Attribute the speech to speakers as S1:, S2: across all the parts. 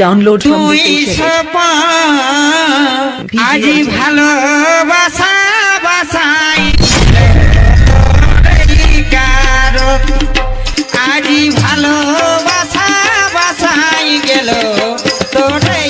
S1: Download from
S2: তুই আজি ভালোবাসা বাসাই কারো আজি ভালোবাসা বাসাই গেল তোরে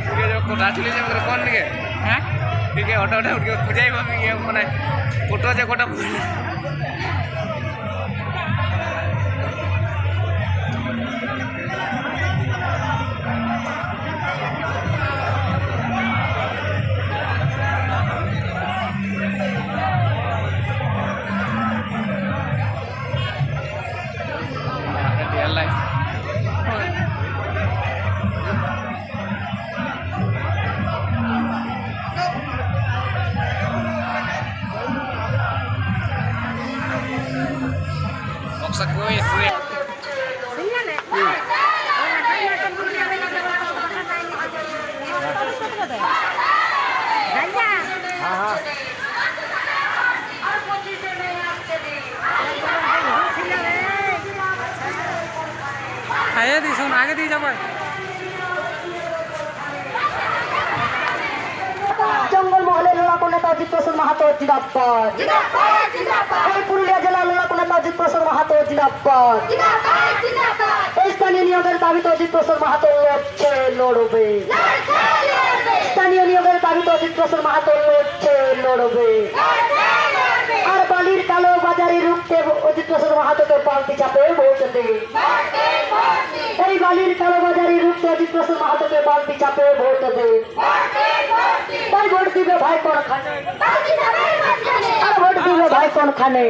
S1: পুজো যাবো কোটা চলে যাবে কোন দিকে
S2: হ্যাঁ
S1: ঠিক আছে ওটা ওটা উঠে পূজাই পাবি মানে কোটো আছে কোটা Boksa kue sih.
S3: খাইয়ে দিস আগে দিয়ে যাবো
S4: জঙ্গল মহলের লড়াকু নেতা অজিত প্রসাদ মাহাতো জিন্দাবাদ এই পুরুলিয়া জেলার লড়াকু নেতা অজিত প্রসাদ মাহাতো জিন্দাবাদ এই স্থানীয় নিয়োগের দাবিতে অজিত প্রসাদ মাহাতো লড়ছে লড়বে স্থানীয় নিয়োগের দাবিতে অজিত প্রসাদ মাহাতো লড়ছে লড়বে আর বালির কালো বাজারে রুখতে অজিত প্রসাদ মাহাতোকে পাল্টি চাপে ভোট দে এই বালির কালো বাজারে রুখতে অজিত প্রসাদ মাহাতোকে পাল্টি চাপে ভোট দে তাই ভোট দিবে ভাই কোন খানে আর ভোট দিবে ভাই কোন খানে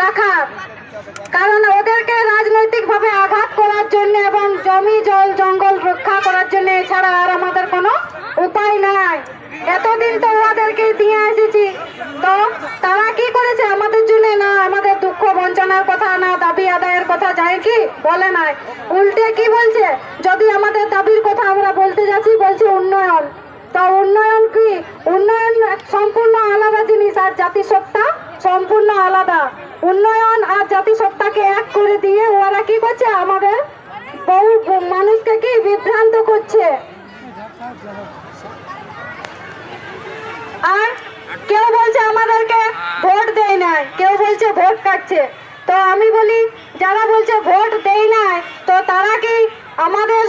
S4: রাখার, কারণ ওদেরকে রাজনৈতিকভাবে আঘাত করার জন্য এবং জমি জল জঙ্গল রক্ষা করার জন্য, এছাড়া আর আমাদের কোনো উপায় নাই। এতদিন তো ওদেরকে দিয়ে এসেছি, তো তারা কি করেছে আমাদের জন্য? না আমাদের দুঃখ বঞ্চনার কথা, না দাবি আদায়ের কথা যায় কি বলে নাই, উল্টে কি বলছে? যদি আমাদের দাবির কথা আমরা বলতে যাচ্ছি, বলছে উন্নয়ন। তো উন্নয়ন কি? উন্নয়ন সম্পূর্ণ আলাদা জিনিস, আর জাতিসত্তা সম্পূর্ণ আলাদা। উন্নয়ন আর জাতিসত্তাকে এক করে দিয়ে ওরা কি করছে? আমাদের বহু মানুষকে কি বিভ্রান্ত করছে। আর কেউ বলছে আমাদেরকে ভোট দেয় নাই, কেউ বলছে ভোট কাটছে। তো আমি বলি, যারা বলছে ভোট দেয় নাই, তো তারা কি আমাদের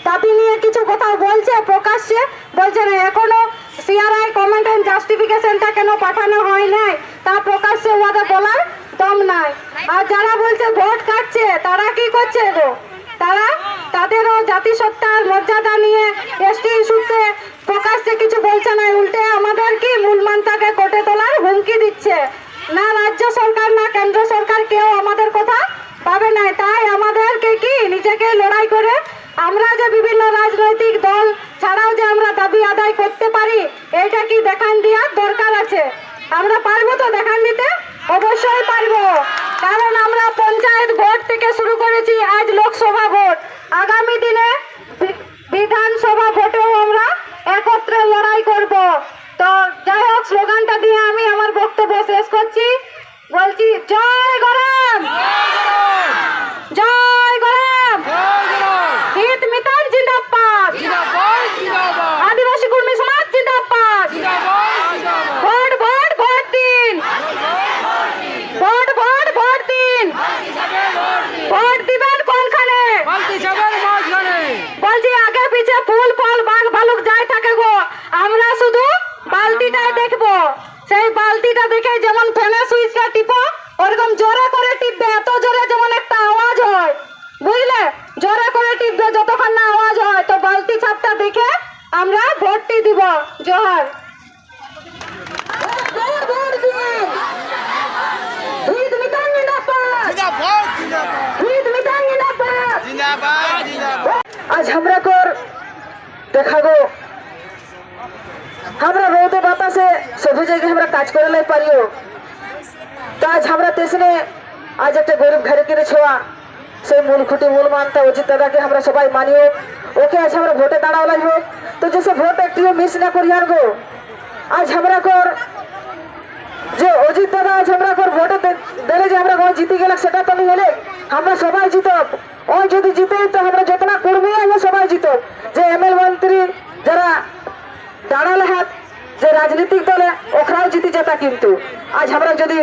S4: দাবি নিয়ে কিছু কথা বলছে প্রকাশ্যে? বলছে না। এখনো সিআরআই কমেন্ট এন্ড জাস্টিফিকেশনটা কেন পাঠানো হয় নাই, তা প্রকাশ্যে ওদের বলার দম নাই। আর যারা বলছে ভোট কাটছে, তারা কি করছে গো? তারা তাদেরও জাতিসত্তার মর্যাদা নিয়ে এসটি ইস্যুতে প্রকাশ্যে কিছু বলছে না, উল্টে আমাদের কি মূলমান্তাকে কোটে তোলার হুমকি দিচ্ছে। না রাজ্য সরকার না কেন্দ্র সরকার কেউ আমাদের কথা পাবে না। তাই আমাদেরকে কি নিজেকে লড়াই করে আমরা যে বিভিন্ন রাজনৈতিক দল ছাড়াও যে আমরা দাবি আদায় করতে পারি, এটা কি দেখান দেওয়ার দরকার আছে। আমরা পারবো তো দেখান দিতে? অবশ্যই পারবো, কারণ আমরা পঞ্চায়েত ভোট থেকে শুরু করেছি, আজ লোকসভা ভোট, আগামী দিনে বিধানসভা ভোটেও আমরা একত্রে লড়াই করব। তো যাই হোক, স্লোগানটা দিয়ে আমি আমার বক্তব্য শেষ করছি। বলছি জয় গরম, জয় গরম, হিত মিতান জিন্দাবাদ, আদিবাসী কর্মী সমাজ জিন্দাবাদ, ভোট ভোট ভোট দিন, ভোট ভোট ভোট দিন, ভোট দিবেন কোনখানে? বলছি আগে পিছে ফুল ফল বাঘ ভালুক যাই থাকে গো, আমরা শুধু বালতিটাই দেখবো। সেই বালতিটা দেখে যেমন ফ্যানের সুইচটা টিপো, ওরকম জোরে করে টিপবে, এত জোরে যেমন একটা আওয়াজ হয়, বুঝলে? জোরে করে টিপবে, যতক্ষণ না আওয়াজ হয়। তো বালতি ছাপটা দেখে আমরা ভোটটি দিব। জোহার।
S5: आज हमरा कर देखा गो, हमरा रोदे बातासे सभी जगह हमरा काज करे लाई पारियो। तो आज हमरा तेसने आज एक गरीब घरे के छोआ से मूल खुटी मूल मानता उचित दादा के हमरा सबाई मानियो, ओके आज हमरा भोटे दाड़ावलाई हो। तो जैसे भोट एकटियो मिस ना करियान गो, आज हमरा कर যে অজিত দাদা আজ আমরা কর ভোটে দিলে যে আমরা কোন জিতে গেল সেটা তো नहीं হলে, আমরা সবাই জিতব। ওই যদি জিতে তো আমরা যতনা কর্মী আছে সবাই জিতব। যে এমএল মন্ত্রী যারা দাঁড়ালে হাত যে রাজনৈতিক দলে ওখরাও জিতে যেতা, কিন্তু আজ আমরা যদি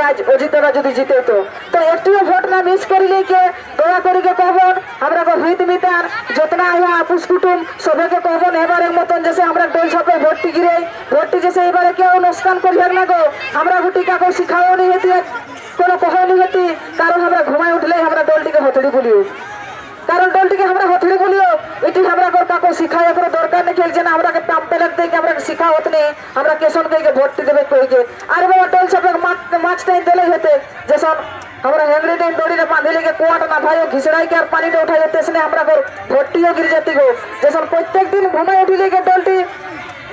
S5: আজ অজিত দাদা যদি জিতে তো একটিও ভোট না মিস করিলে কে দয়া করিকে কহবন আমরা হিত মিতার যতনা আয়া আপুস কুটুম সবাইকে কহবন এবারের মতন যে আমরা ডোল ছাপে ভোটটি গিরে ভোটটি যে এবারে কেউ নুকসান করিয়ার না গো। আমরা গুটি কাকু শিখাও নি হেতি কোনো কহও নি হেতি, কারণ আমরা ঘুমাই উঠলেই আমরা দলটিকে হতড়ি বলিও, কারণ দলটিকে আমরা হতড়ি বলিও। এটি আমরা কাকু শিখাই কোনো দরকার নেই, খেলছে না আমরা পাম্পে লাগতে আমরা শিখা হত নেই, আমরা কেশন কে ভোটটি দেবে কইকে। আর বাবা ডোল ছাপে মাছ টাইম দিলে হেতে যেসন আমরা হেংড়ি টাইম দড়িরে বাঁধিলে কুয়াটা না ভাই ঘিসড়াই কে আর পানিটা উঠাই যেতে সেনে আমরা ভোটটিও গিরে যেতে গো। যেসন প্রত্যেক দিন ঘুমাই উঠিলে দলটি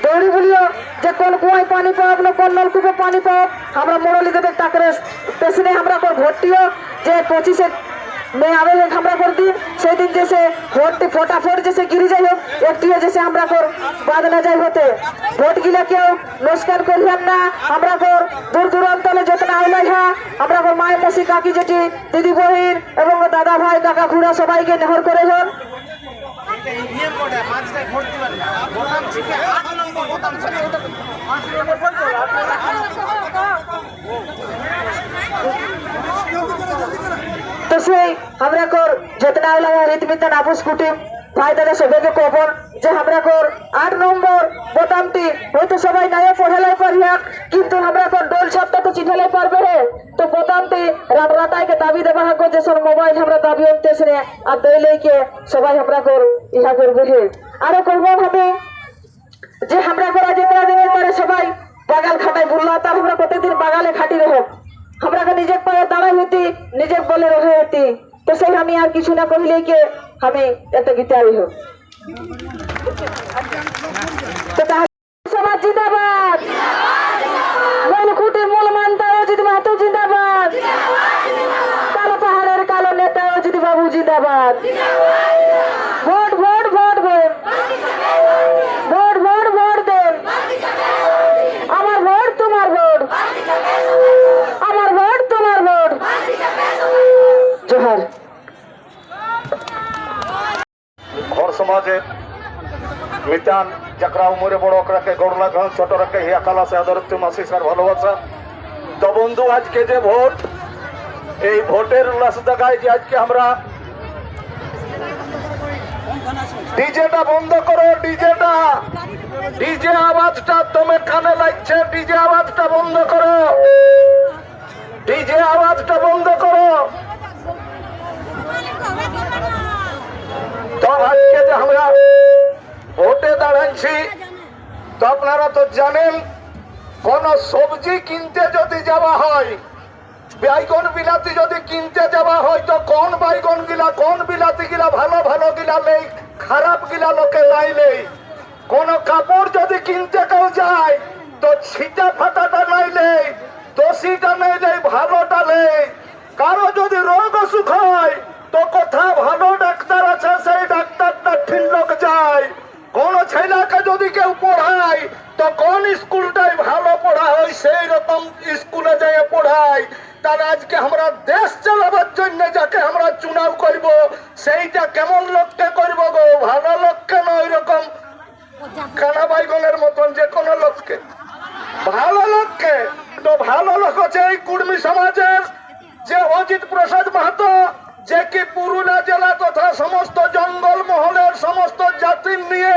S5: দৌড়ি বলিও যে কোন কুয়ায় পানি পাব না কোন নলকূপে পানি পাব, আমরা মোড়লি দেবে টাকরে পেছনে আমরা ভোটটিও যে 25 में आवेदन हमरा कर दी সেই দিন जैसे ভোট ফটাফট जैसे गिरी যাই হোক একটিও जैसे আমরা কর বাদ না যাই হতে। ভোট গিলা কেউ নস্কান করিয়ান না, আমরা কর দূর দূরান্তলে যতনা আইলাই হ্যাঁ আমরা কর মায়ের মাসি কাকি জেঠি দিদি বহিন এবং দাদা ভাই কাকা খুড়া সবাইকে নেহর করে হন। तो से हमरा कर जितना रीतमितन आपुस कुटुम भाई दादा सबाइके कबन যে আমরা কর 8 নম্বর বোতামটি হয়তো সবাই নাই পড়ালাই পারিয়া, কিন্তু আমরা কর ডোল ছাপটা তো চিঠালাই পারবে রে। তো বোতামটি রাতাইকে দাবি দেবা হাগো যে সব মোবাইল আমরা দাবি হতেছরে আর দইলেকে সবাই আমরা কর ইহা করব রে। আরো করব হবে যে আমরা কর আজ দিনের পরে সবাই বাগাল খাটাই বললা, তার আমরা প্রতিদিন বাগালে খাটি রহ, আমরা নিজে পায়ে দাঁড়াই এতি নিজে বলে রহে এতি তো সেই আমি আর কিছু না কহিলে কে আমি একটা গীতে আই হোক তো সমাজ জিন্দাবাদ মূলখুঁটির মূল মানতা অজিত মাহাতো জিন্দাবাদ কালো পাহাড়ের কালো নেতা অজিত বাবু জিন্দাবাদ vote vote vote vote vote vote vote দেন আমার ভোট তোমার ভোট আমার ভোট তোমার ভোট জোহার
S6: ঘর সমাজে মিতান যারা উমরে বড় রাখে গড় লাগান ছোট রাখে হিয়া কালা সে আদরত্ব মাসিসার ভালোবাসা তো বন্ধু আজকে যে ভোট এই ভোটের উল্লাস দেখায় যে আজকে আমরা ডিজেটা বন্ধ করো ডিজেটা ডিজে আওয়াজটা তুমি কানে লাগছে ডিজে আওয়াজটা বন্ধ করো ডিজে আওয়াজটা বন্ধ করো তো আজকে যে আমরা ভোটে দাঁড়াচ্ছি তো আপনারা তো জানেন কোন সবজি কিনতে যদি যাওয়া হয় বাইগন বিলাতি যদি কিনতে যাওয়া হয় তো কোন বাইগন গিলা কোন বিলাতি গিলা ভালো ভালো গিলা নেই খারাপ গিলা লোকে নাই নেই কোন কাপড় যদি কিনতে কেউ যায় তো ছিটা ফাটাটা নাই নেই দোষীটা নেই নেই ভালোটা নেই কারো যদি রোগ অসুখ হয় তো কোথা ভালো ডাক্তার আছে সেই ডাক্তারটা ঠিকলোক যায় কোন ছেলেকে যদি কেউ পড়ায় তো কোন স্কুলটাই ভালো পড়া হয় সেই রকম স্কুলে যেয়ে পড়ায় তার আজকে আমরা দেশ চালাবার জন্য যাকে আমরা চুনাव করব সেইটা কেমন লোককে করব গো ভালো লোককে না ওই রকম কানা বাইগনের মতন যে কোনো লোককে ভালো লোককে তো ভালো লোক হচ্ছে এই কুর্মী সমাজের যে অজিত প্রসাদ মাহাতো যে কি পুরুলিয়া জেলা তথা সমস্ত জঙ্গল মহলের সমস্ত জাতির নিয়ে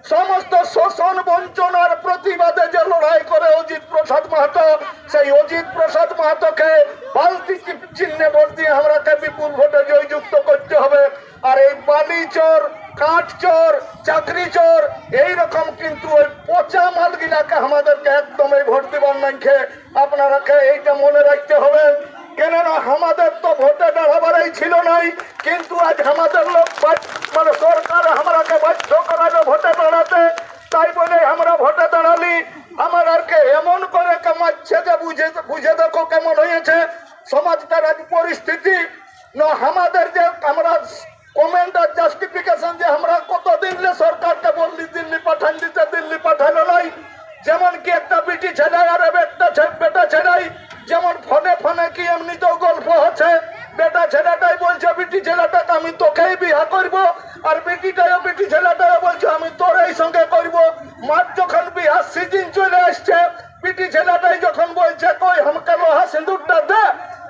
S6: সমস্ত শোষণ বঞ্চনার প্রতিবাদে যে লড়াই করে অজিত প্রসাদ মাহাতো সেই অজিত প্রসাদ মাহাতোকে বালতি চিহ্নে ভোট দিয়ে আমরাকে বিপুল ভোটে জয়যুক্ত করতে হবে আর এই বালি চোর কাঠ চোর চাকরি চোর এইরকম কিন্তু ওই পচা মালগিলাকে আমাদেরকে একদম এই ভোট দিবার নাই আপনারাকে এইটা মনে রাখতে হবে কেননা আমাদের তো ভোটে দাঁড়াবারই ছিল নাই কিন্তু আজ আমাদের লোক মানে সরকার আমরাকে বাধ্য করাবে ভোটে দাঁড়াতে তাই বলে আমরা ভোটে দাঁড়ালি আমাদেরকে এমন করে কামাচ্ছে যে বুঝে দেখো কেমন হয়েছে সমাজটার আজ পরিস্থিতি না আমাদের যে আমরা কমেন্ট আর জাস্টিফিকেশন যে আমরা কতদিন সরকারকে বললি দিল্লি পাঠান দিতে দিল্লি পাঠানো নাই যেমন কি একটা বিটি ছেলে আর একটা বেটা ছেলাই যেমন ফোনে ফোনে কি এমনিতেও গল্প হচ্ছে বেটা ছেলেটাই বলছে বিটি ছেলেটাকে আমি তোকেই বিয়া করবো আর বেটিটাও বিটি ছেলেটাও বলছে আমি তোর এই সঙ্গে করবো মার যখন বিহার সিজন চলে আসছে বিটি ছেলেটাই যখন বলছে কই আমাকে লোহা সিঁদুরটা দে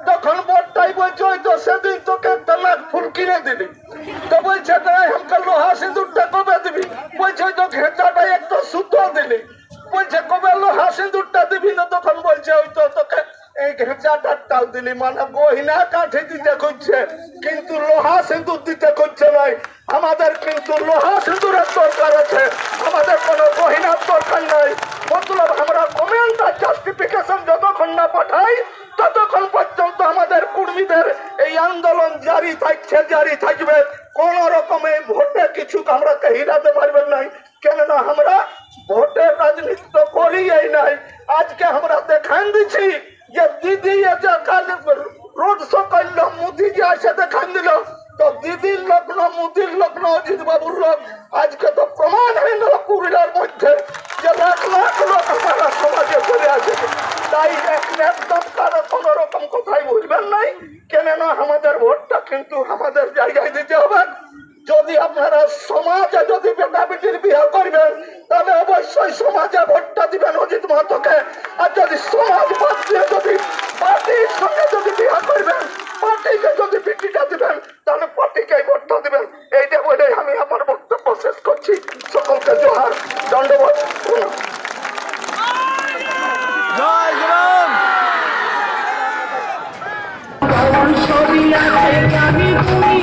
S6: তখন বড়টাই বলছে ওই তো সেদিন তোকে তালাক ফুল কিনে দিবি তো বলছে তাই আমাকে লোহা সিঁদুরটা কবে দিবি বলছে ওই তো ঘেঁচাটা একটু সুতো দিলি বলছে কবে লোহা সিঁদুরটা দিবি না তখন বলছে ওই তো তোকে এই ঘেঁচাটাও দিলি মানে গহিনা কাঠি দিতে করছে কিন্তু লোহা সিঁদুর দিতে করছে নাই আমাদের কিন্তু লোহা সিঁদুরের দরকার আছে আমাদের কোনো গহিনার দরকার নাই মতলব আমরা কমেন্ট আর জাস্টিফিকেশন যতক্ষণ না পাঠাই ততক্ষণ পর্যন্ত আমাদের কর্মীদের এই আন্দোলন জারি থাকবে কোন রকমে ভোটে কিছু আমরা হিলাতে পারবেন নাই কেননা আমরা ভোটের রাজনীতি তো করিই নাই আজকে আমরা দেখান দিচ্ছি যে দিদি রোড শো করলো মোদি যে আসে দেখান দিল তো দিদির লোক না মুদির লোক না অজিত বাবুর লোক আজকে তো প্রমাণ হয়ে গেল পুরুলিয়ার মধ্যে যে লাখ লাখ লোক আমরা সমাজে চলে আসে তাই একদম কারো কোন রকম কথাই বুঝবেন নাই কেননা আমাদের ভোটটা কিন্তু আমাদের জায়গায় দিতে হবে যদি আপনারা সমাজে যদি বেটা বেটির বিয়ে করবেন তাহলে অবশ্যই সমাজে ভোটটা দিবেন অজিত মাহাতোকে আর যদি সমাজ বাদ দিয়ে যদি পার্টির সঙ্গে যদি বিয়ে করবেন পার্টিকে যদি বিটিটা দিবেন তাহলে পার্টিকে ভোটটা দিবেন এইটা বলে আমি আমার বক্তব্য শেষ করছি সকলকে জোহার দণ্ডবোধ
S1: জয় জয়
S5: ছবি আছে আমি তুমি